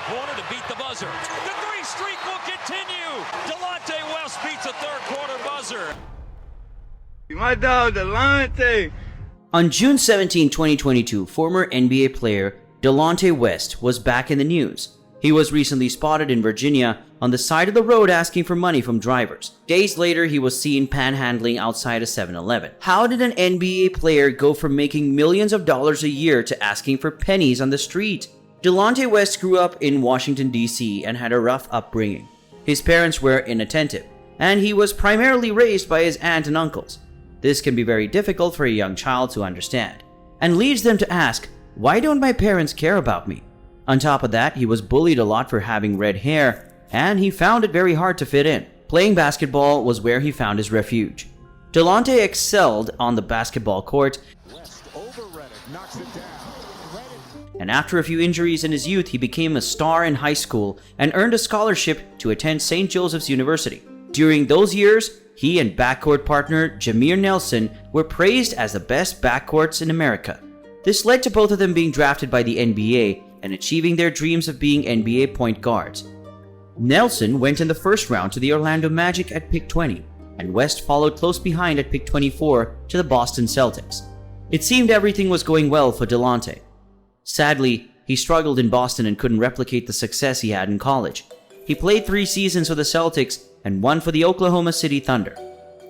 corner to beat the buzzer. The three streak will continue. Delonte West beats a third quarter buzzer. My dog, Delonte. On June 17, 2022, former NBA player Delonte West was back in the news. He was recently spotted in Virginia on the side of the road asking for money from drivers. Days later, he was seen panhandling outside a 7-Eleven. How did an NBA player go from making millions of dollars a year to asking for pennies on the street? Delonte West grew up in Washington, D.C. and had a rough upbringing. His parents were inattentive, and he was primarily raised by his aunt and uncles. This can be very difficult for a young child to understand, and leads them to ask, why don't my parents care about me? On top of that, he was bullied a lot for having red hair, and he found it very hard to fit in. Playing basketball was where he found his refuge. Delonte excelled on the basketball court, West over Redick, knocks it down. and after a few injuries in his youth, he became a star in high school and earned a scholarship to attend St. Joseph's University. During those years, he and backcourt partner Jameer Nelson were praised as the best backcourts in America. This led to both of them being drafted by the NBA and achieving their dreams of being NBA point guards. Nelson went in the first round to the Orlando Magic at pick 20, and West followed close behind at pick 24 to the Boston Celtics. It seemed everything was going well for Delonte. Sadly, he struggled in Boston and couldn't replicate the success he had in college. He played 3 seasons for the Celtics and 1 for the Oklahoma City Thunder.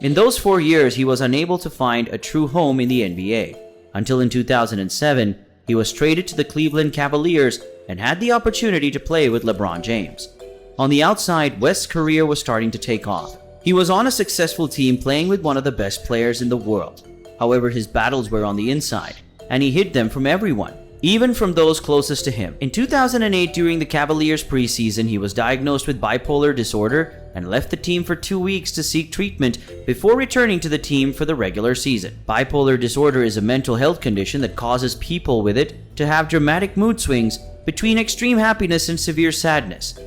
In those 4 years, he was unable to find a true home in the NBA, until in 2007, he was traded to the Cleveland Cavaliers and had the opportunity to play with LeBron James. On the outside, West's career was starting to take off. He was on a successful team playing with one of the best players in the world. However, his battles were on the inside, and he hid them from everyone, even from those closest to him. In 2008, during the Cavaliers preseason, he was diagnosed with bipolar disorder and left the team for 2 weeks to seek treatment before returning to the team for the regular season. Bipolar disorder is a mental health condition that causes people with it to have dramatic mood swings between extreme happiness and severe sadness.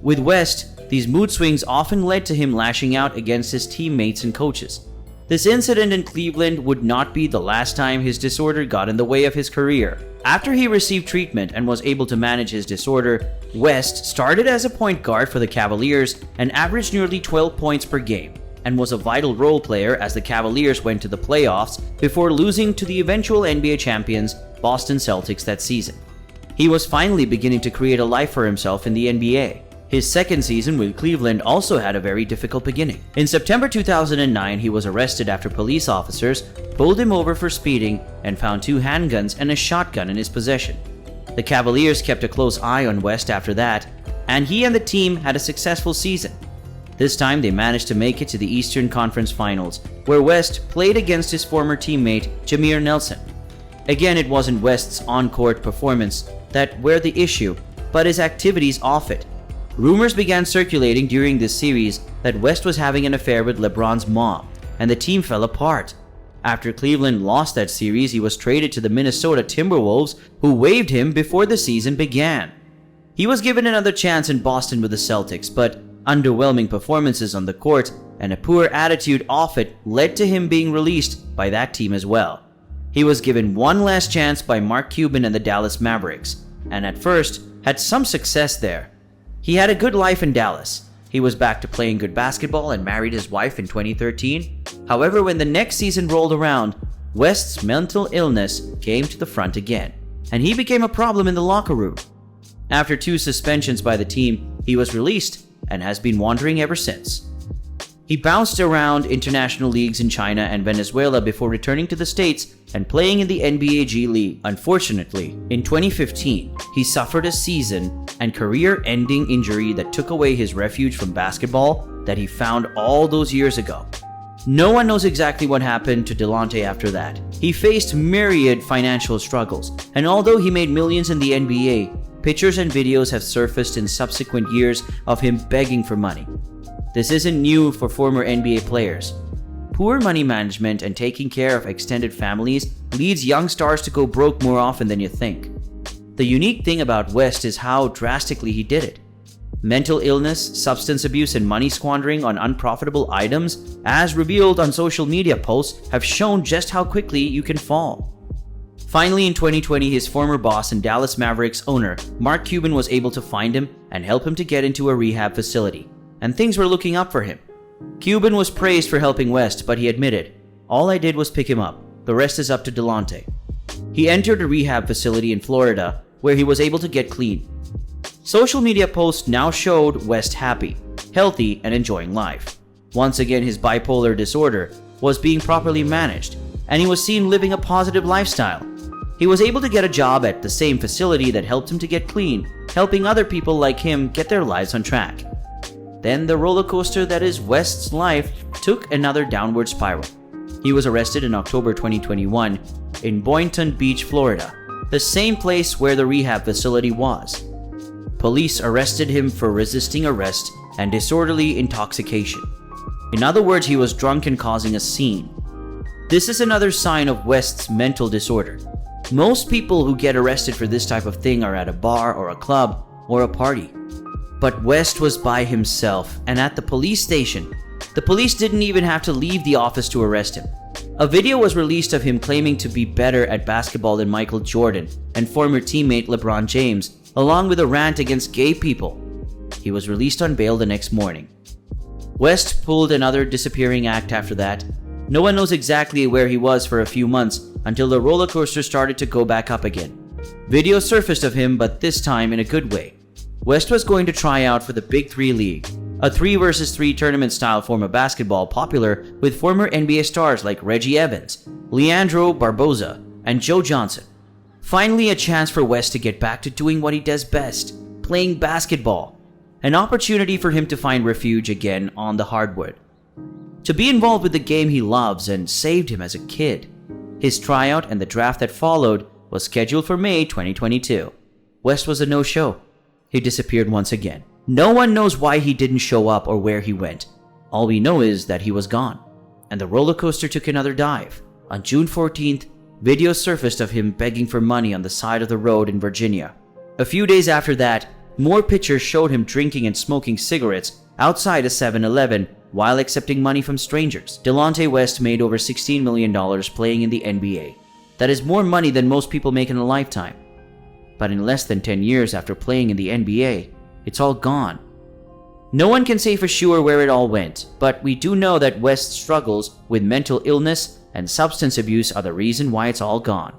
With West, these mood swings often led to him lashing out against his teammates and coaches. This incident in Cleveland would not be the last time his disorder got in the way of his career. After he received treatment and was able to manage his disorder, West started as a point guard for the Cavaliers and averaged nearly 12 points per game, and was a vital role player as the Cavaliers went to the playoffs before losing to the eventual NBA champions Boston Celtics that season. He was finally beginning to create a life for himself in the NBA. His second season with Cleveland also had a very difficult beginning. In September 2009, he was arrested after police officers pulled him over for speeding and found 2 handguns and a shotgun in his possession. The Cavaliers kept a close eye on West after that, and he and the team had a successful season. This time they managed to make it to the Eastern Conference Finals, where West played against his former teammate Jameer Nelson. Again, it wasn't West's on-court performance that were the issue, but his activities off it. Rumors began circulating during this series that West was having an affair with LeBron's mom, and the team fell apart. After Cleveland lost that series, he was traded to the Minnesota Timberwolves, who waived him before the season began. He was given another chance in Boston with the Celtics, but underwhelming performances on the court and a poor attitude off it led to him being released by that team as well. He was given one last chance by Mark Cuban and the Dallas Mavericks, and at first had some success there. He had a good life in Dallas. He was back to playing good basketball and married his wife in 2013. However, when the next season rolled around, West's mental illness came to the front again, and he became a problem in the locker room. After 2 suspensions by the team, he was released and has been wandering ever since. He bounced around international leagues in China and Venezuela before returning to the States and playing in the NBA G League. Unfortunately, in 2015, he suffered a season and career-ending injury that took away his refuge from basketball that he found all those years ago. No one knows exactly what happened to Delonte after that. He faced myriad financial struggles, and although he made millions in the NBA, pictures and videos have surfaced in subsequent years of him begging for money. This isn't new for former NBA players. Poor money management and taking care of extended families leads young stars to go broke more often than you think. The unique thing about West is how drastically he did it. Mental illness, substance abuse, and money squandering on unprofitable items, as revealed on social media posts, have shown just how quickly you can fall. Finally, in 2020, his former boss and Dallas Mavericks owner, Mark Cuban, was able to find him and help him to get into a rehab facility, and things were looking up for him. Cuban was praised for helping West, but he admitted, "All I did was pick him up. The rest is up to Delonte." He entered a rehab facility in Florida, where he was able to get clean. Social media posts now showed West happy, healthy, and enjoying life. Once again, his bipolar disorder was being properly managed, and he was seen living a positive lifestyle. He was able to get a job at the same facility that helped him to get clean, helping other people like him get their lives on track. Then the roller coaster that is West's life took another downward spiral. He was arrested in October 2021 in Boynton Beach, Florida, the same place where the rehab facility was. Police arrested him for resisting arrest and disorderly intoxication. In other words, he was drunk and causing a scene. This is another sign of West's mental disorder. Most people who get arrested for this type of thing are at a bar or a club or a party. But West was by himself and at the police station. The police didn't even have to leave the office to arrest him. A video was released of him claiming to be better at basketball than Michael Jordan and former teammate LeBron James, along with a rant against gay people. He was released on bail the next morning. West pulled another disappearing act after that. No one knows exactly where he was for a few months until the roller coaster started to go back up again. Videos surfaced of him, but this time in a good way. West was going to try out for the Big Three League, a 3-versus-3 tournament-style form of basketball popular with former NBA stars like Reggie Evans, Leandro Barbosa, and Joe Johnson. Finally, a chance for West to get back to doing what he does best, playing basketball. An opportunity for him to find refuge again on the hardwood. To be involved with the game he loves and saved him as a kid. His tryout and the draft that followed was scheduled for May 2022. West was a no-show. He disappeared once again. No one knows why he didn't show up or where he went. All we know is that he was gone. And the roller coaster took another dive. On June 14th, videos surfaced of him begging for money on the side of the road in Virginia. A few days after that, more pictures showed him drinking and smoking cigarettes outside a 7-Eleven while accepting money from strangers. Delonte West made over $16 million playing in the NBA. That is more money than most people make in a lifetime. But in less than 10 years after playing in the NBA, it's all gone. No one can say for sure where it all went, but we do know that West's struggles with mental illness and substance abuse are the reason why it's all gone.